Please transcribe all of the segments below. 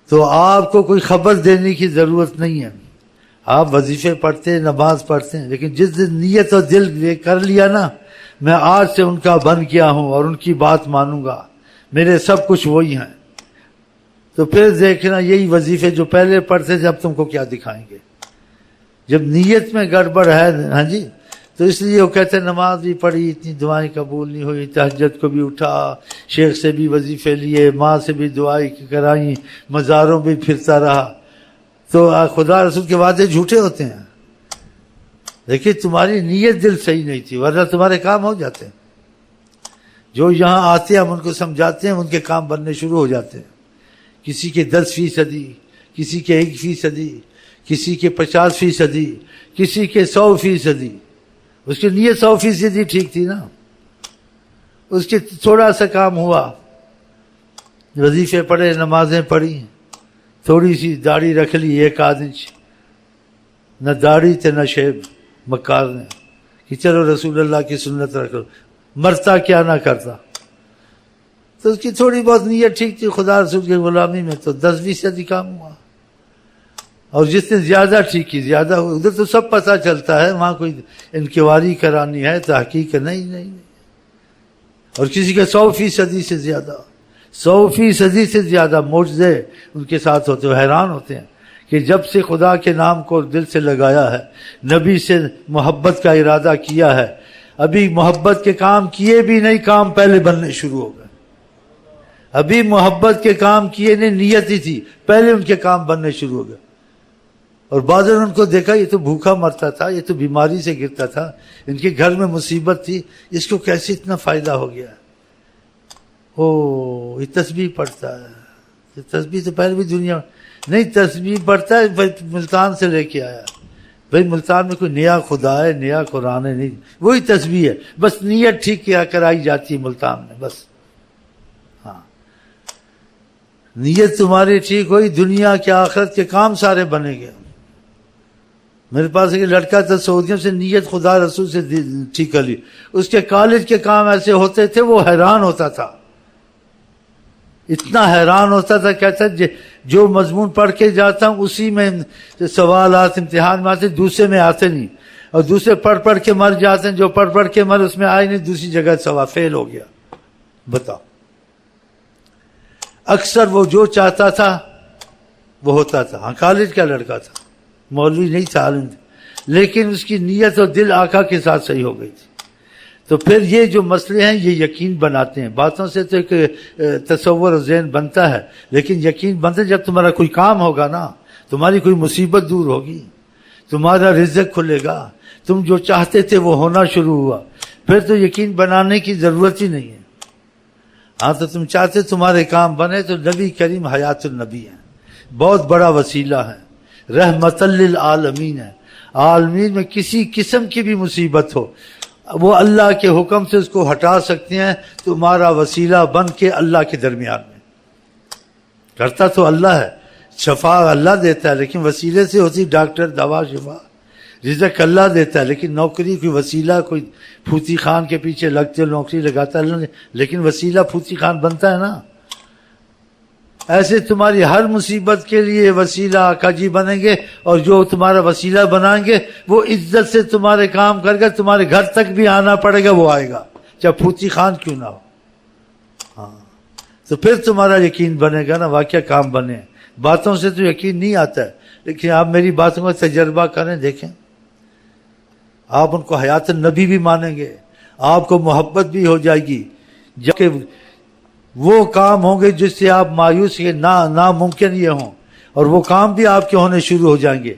تو آپ کو کوئی خبر دینے کی ضرورت نہیں ہے. آپ وظیفے پڑھتے ہیں، نماز پڑھتے ہیں، لیکن جس دن نیت اور دل کر لیا نا میں آج سے ان کا بن گیا ہوں اور ان کی بات مانوں گا، میرے سب کچھ وہی ہیں، تو پھر دیکھنا یہی وظیفے جو پہلے پڑھتے تھے اب تم کو کیا دکھائیں گے. جب نیت میں گڑبڑ ہے ہاں جی، تو اس لیے وہ کہتے ہیں نماز بھی پڑھی، اتنی دعائیں قبول نہیں ہوئی، تہجد کو بھی اٹھا، شیخ سے بھی وظیفے لیے، ماں سے بھی دعائیں کرائیں، مزاروں بھی پھرتا رہا. تو خدا رسول کے وعدے جھوٹے ہوتے ہیں. دیکھیے تمہاری نیت دل صحیح نہیں تھی ورنہ تمہارے کام ہو جاتے ہیں. جو یہاں آتے ہیں ہم ان کو سمجھاتے ہیں، ان کے کام بننے شروع ہو جاتے ہیں. کسی کے 10%، کسی کے 1%، کسی کے 50%، کسی کے 100%. اس کی نیت 100% ٹھیک تھی نا، اس کے تھوڑا سا کام ہوا، وظیفے پڑھے، نمازیں پڑھی، تھوڑی سی داڑھی رکھ لی 1 انچ، نہ داڑھی تھے نہ شیب، مکار نے کہ چلو رسول اللہ کی سنت رکھو، مرتا کیا نہ کرتا. تو اس کی تھوڑی بہت نیت ٹھیک تھی خدا رسول کی غلامی میں، تو 10-20% کام ہوا. اور جس نے زیادہ ٹھیک کی زیادہ ہوا. ادھر تو سب پتہ چلتا ہے، وہاں کوئی انکوائری کرانی ہے، تحقیق نہیں. اور کسی کے 100% سے زیادہ، 100% سے زیادہ معجزے ان کے ساتھ ہوتے ہیں. حیران ہوتے ہیں کہ جب سے خدا کے نام کو دل سے لگایا ہے، نبی سے محبت کا ارادہ کیا ہے، ابھی محبت کے کام کیے بھی نہیں، کام پہلے بننے شروع ہو گئے. ابھی محبت کے کام کیے نہیں، نیت ہی تھی، پہلے ان کے کام بننے شروع ہو گئے. اور بعض نے ان کو دیکھا یہ تو بھوکا مرتا تھا، یہ تو بیماری سے گرتا تھا، ان کے گھر میں مصیبت تھی، اس کو کیسے اتنا فائدہ ہو گیا. یہ تسبیح پڑھتا ہے. تسبیح تو پہلے بھی دنیا نہیں، تسبیح پڑھتا ہے بھائی ملتان سے لے کے آیا. بھائی ملتان میں کوئی نیا خدا ہے، نیا قرآن ہے نہیں، وہی تسبیح ہے، بس نیت ٹھیک کیا کرائی جاتی ہے ملتان میں بس. ہاں نیت تمہاری ٹھیک ہوئی، دنیا کے آخرت کے کام سارے بنے گئے. میرے پاس ایک لڑکا تھا سعودیوں سے، نیت خدا رسول سے ٹھیک کر لی، اس کے کالج کے کام ایسے ہوتے تھے وہ حیران ہوتا تھا، اتنا حیران ہوتا تھا. کہتا جو مضمون پڑھ کے جاتا ہوں اسی میں سوالات امتحان میں آتے، دوسرے میں آتے نہیں، اور دوسرے پڑھ کے مر جاتے ہیں، جو پڑھ کے مر اس میں آئے نہیں، دوسری جگہ سوال فیل ہو گیا. بتاؤ اکثر وہ جو چاہتا تھا وہ ہوتا تھا. ہاں کالج کا لڑکا تھا، مولوی نہیں تھا، عالم تھا، لیکن اس کی نیت اور دل آقا کے ساتھ صحیح ہو گئی تھی. تو پھر یہ جو مسئلے ہیں یہ یقین بناتے ہیں. باتوں سے تو ایک تصور و ذہن بنتا ہے، لیکن یقین بنتا ہے جب تمہارا کوئی کام ہوگا نا، تمہاری کوئی مصیبت دور ہوگی، تمہارا رزق کھلے گا، تم جو چاہتے تھے وہ ہونا شروع ہوا، پھر تو یقین بنانے کی ضرورت ہی نہیں ہے. ہاں تو تم چاہتے تمہارے کام بنے، تو نبی کریم حیات النبی ہیں، بہت بڑا وسیلہ ہے، رحمت للعالمین ہے. عالمین میں کسی قسم کی بھی مصیبت ہو وہ اللہ کے حکم سے اس کو ہٹا سکتے ہیں. تمہارا وسیلہ بن کے اللہ کے درمیان میں کرتا تو اللہ ہے، شفا اللہ دیتا ہے، لیکن وسیلے سے ہوتی. ڈاکٹر دوا شفا رزق اللہ دیتا ہے، لیکن نوکری کوئی وسیلہ، کوئی پھوتی خان کے پیچھے لگتے نوکری لگاتا ہے، لیکن وسیلہ پھوتی خان بنتا ہے نا. ایسے تمہاری ہر مصیبت کے لیے وسیلہ آقا جی بنیں گے، اور جو تمہارا وسیلہ بنائیں گے وہ عزت سے تمہارے کام کر کے تمہارے گھر تک بھی آنا پڑے گا، وہ آئے گا چاہے پھوتی خان کیوں نہ ہو. ہاں تو پھر تمہارا یقین بنے گا نا، واقعہ کام بنے. باتوں سے تو یقین نہیں آتا ہے، لیکن آپ میری باتوں کا تجربہ کریں، دیکھیں آپ ان کو حیات النبی بھی مانیں گے، آپ کو محبت بھی ہو جائے گی، جبکہ وہ کام ہوں گے جس سے آپ مایوس کے ناممکن یہ ہوں، اور وہ کام بھی آپ کے ہونے شروع ہو جائیں گے.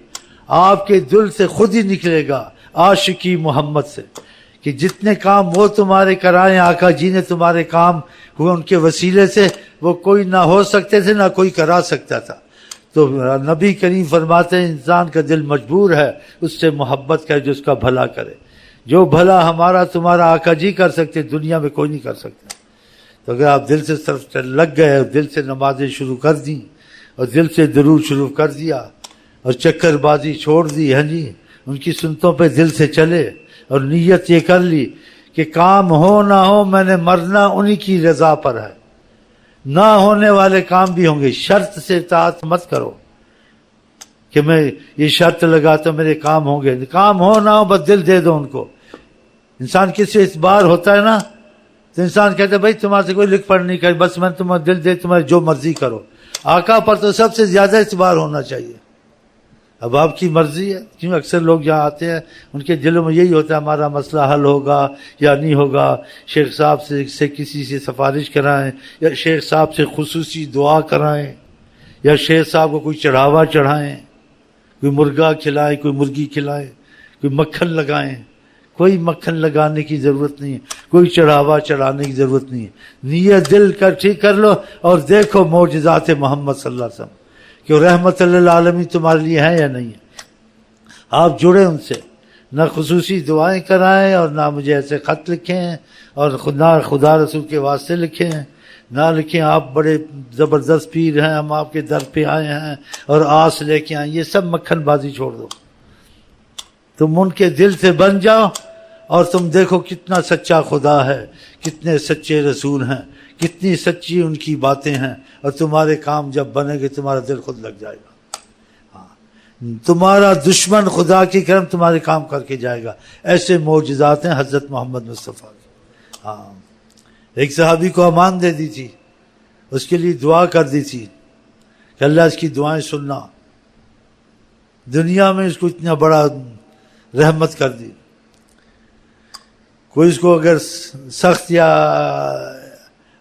آپ کے دل سے خود ہی نکلے گا عاشقی محمد سے، کہ جتنے کام وہ تمہارے کرائیں، آقا جی نے تمہارے کام ہوئے ان کے وسیلے سے، وہ کوئی نہ ہو سکتے تھے نہ کوئی کرا سکتا تھا. تو نبی کریم فرماتے ہیں انسان کا دل مجبور ہے اس سے محبت کرے جو اس کا بھلا کرے. جو بھلا ہمارا تمہارا آقا جی کر سکتے دنیا میں کوئی نہیں کر سکتا. تو اگر آپ دل سے طرف لگ گئے اور دل سے نمازیں شروع کر دیں اور دل سے درود شروع کر دیا اور چکر بازی چھوڑ دی، ہاں جی ان کی سنتوں پہ دل سے چلے اور نیت یہ کر لی کہ کام ہو نہ ہو میں نے مرنا انہی کی رضا پر ہے. نہ ہونے والے کام بھی ہوں گے، شرط سے اطاعت مت کرو کہ میں یہ شرط لگاتا ہوں میرے کام ہوں گے، کام ہو نہ ہو بس دل دے دو ان کو۔ انسان کس سے اعتبار ہوتا ہے نا، تو انسان کہتا ہے بھائی تمہارے سے کوئی لکھ پڑھ نہیں کر، بس میں تمہارا دل دے، تمہارے جو مرضی کرو۔ آقا پر تو سب سے زیادہ اعتبار ہونا چاہیے۔ اب آپ کی مرضی ہے، کیوں اکثر لوگ یہاں آتے ہیں ان کے دلوں میں یہی ہوتا ہے ہمارا مسئلہ حل ہوگا یا نہیں ہوگا، شیخ صاحب سے کسی سے سفارش کرائیں، یا شیخ صاحب سے خصوصی دعا کرائیں، یا شیخ صاحب کو کوئی چڑھاوا چڑھائیں، کوئی مرغا کھلائیں، کوئی مرغی کھلائیں، کوئی مکھن لگائیں۔ کوئی مکھن لگانے کی ضرورت نہیں ہے، کوئی چڑھاوا چڑھانے کی ضرورت نہیں ہے۔ نیت دل کر ٹھیک کر لو اور دیکھو معجزات محمد صلی اللہ علیہ وسلم کہ رحمت للعالمین تمہارے لیے ہیں یا نہیں ہے۔ آپ جڑے ان سے، نہ خصوصی دعائیں کرائیں اور نہ مجھے ایسے خط لکھیں اور نہ خدا رسول کے واسطے لکھیں، نہ لکھیں آپ بڑے زبردست پیر ہیں ہم آپ کے در پہ آئے ہیں اور آس لے کے آئیں۔ یہ سب مکھن بازی چھوڑ دو، تم ان کے دل سے بن جاؤ اور تم دیکھو کتنا سچا خدا ہے، کتنے سچے رسول ہیں، کتنی سچی ان کی باتیں ہیں، اور تمہارے کام جب بنے گے تمہارا دل خود لگ جائے گا۔ تمہارا دشمن خدا کی کرم تمہارے کام کر کے جائے گا۔ ایسے معجزات ہیں حضرت محمد مصطفیٰ کے۔ ایک صحابی کو امان دے دی تھی، اس کے لیے دعا کر دی تھی کہ اللہ اس کی دعائیں سننا، دنیا میں اس کو اتنا بڑا رحمت کر دی۔ کوئی اس کو اگر سخت یا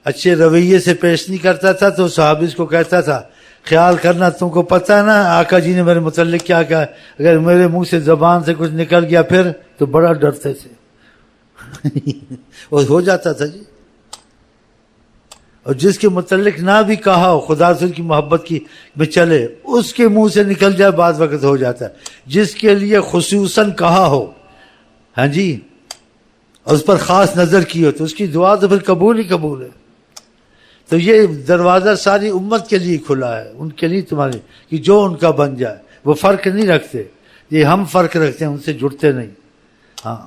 اچھے رویے سے پیش نہیں کرتا تھا تو صحابی اس کو کہتا تھا خیال کرنا تم کو پتہ ہے نا آقا جی نے میرے متعلق کیا کہا، اگر میرے منہ سے زبان سے کچھ نکل گیا پھر تو بڑا ڈرتے تھے۔ اور ہو جاتا تھا جی۔ اور جس کے متعلق نہ بھی کہا ہو، خدا رسول کی محبت کی میں چلے، اس کے منہ سے نکل جائے بعض وقت ہو جاتا ہے۔ جس کے لیے خصوصاً کہا ہو، ہاں جی، اور اس پر خاص نظر کی ہو تو اس کی دعا تو پھر قبول ہی قبول ہے۔ تو یہ دروازہ ساری امت کے لیے کھلا ہے، ان کے لیے تمہارے، کہ جو ان کا بن جائے۔ وہ فرق نہیں رکھتے، یہ ہم فرق رکھتے ہیں، ان سے جڑتے نہیں۔ ہاں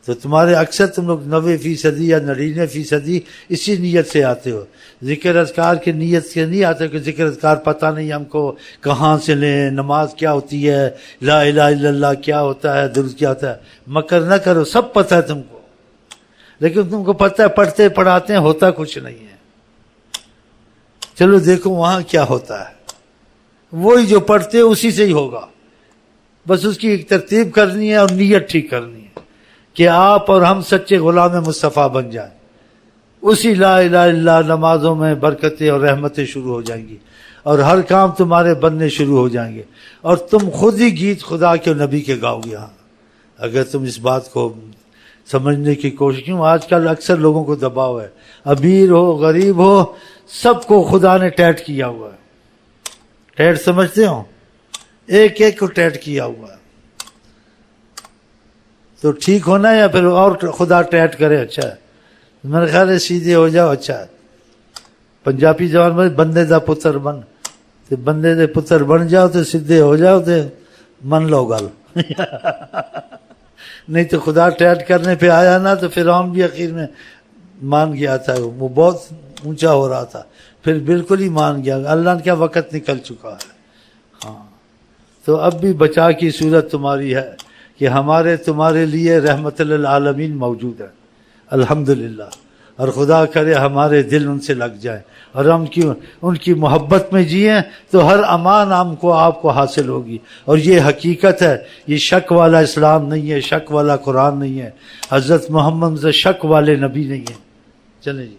تو تمہارے اکثر تم لوگ 90% یا 99% اسی نیت سے آتے ہو، ذکر اذکار کی نیت سے نہیں آتے کہ ذکر اذکار پتہ نہیں ہم کو کہاں سے لیں، نماز کیا ہوتی ہے، لا الہ الا اللہ کیا ہوتا ہے، درود کیا ہوتا ہے۔ مکر نہ کرو، سب پتہ ہے تم کو، لیکن تم کو پتہ ہے پڑھتے پڑھاتے ہیں ہوتا کچھ نہیں ہے۔ چلو دیکھو وہاں کیا ہوتا ہے، وہی جو پڑھتے اسی سے ہی ہوگا، بس اس کی ایک ترتیب کرنی ہے اور نیت ٹھیک کرنی ہے کہ آپ اور ہم سچے غلام مصطفیٰ بن جائیں۔ اسی لا الہ الا اللہ نمازوں میں برکتیں اور رحمتیں شروع ہو جائیں گی اور ہر کام تمہارے بننے شروع ہو جائیں گے، اور تم خود ہی گیت خدا کے نبی کے گاؤ گے۔ ہاں اگر تم اس بات کو سمجھنے کی کوشش، کیوں آج کل اکثر لوگوں کو دباؤ ہے، امیر ہو غریب ہو سب کو خدا نے ٹیٹ کیا ہوا ہے۔ ٹیٹ سمجھتے ہو؟ ایک ایک کو ٹیٹ کیا ہوا ہے، تو ٹھیک ہونا یا پھر اور خدا ٹیٹ کرے اچھا ہے؟ میرا خیال ہے سیدھے ہو جاؤ اچھا ہے۔ پنجابی زبان میں بندے دا پتر بن، تو بندے دے پتر بن جاؤ تو سیدھے ہو جاؤ تو من لو گل۔ نہیں تو خدا ٹیٹ کرنے پہ آیا نا تو فرعون بھی اخیر میں مان گیا تھا، وہ بہت اونچا ہو رہا تھا، پھر بالکل ہی مان گیا۔ اللہ نے کیا وقت نکل چکا ہے۔ ہاں تو اب بھی بچا کی صورت تمہاری ہے کہ ہمارے تمہارے لیے رحمت للعالمین موجود ہے، الحمدللہ، اور خدا کرے ہمارے دل ان سے لگ جائیں اور ہم ان کی محبت میں جئیں تو ہر امان ہم کو آپ کو حاصل ہوگی۔ اور یہ حقیقت ہے، یہ شک والا اسلام نہیں ہے، شک والا قرآن نہیں ہے، حضرت محمد سے شک والے نبی نہیں ہیں۔ چلیں جی۔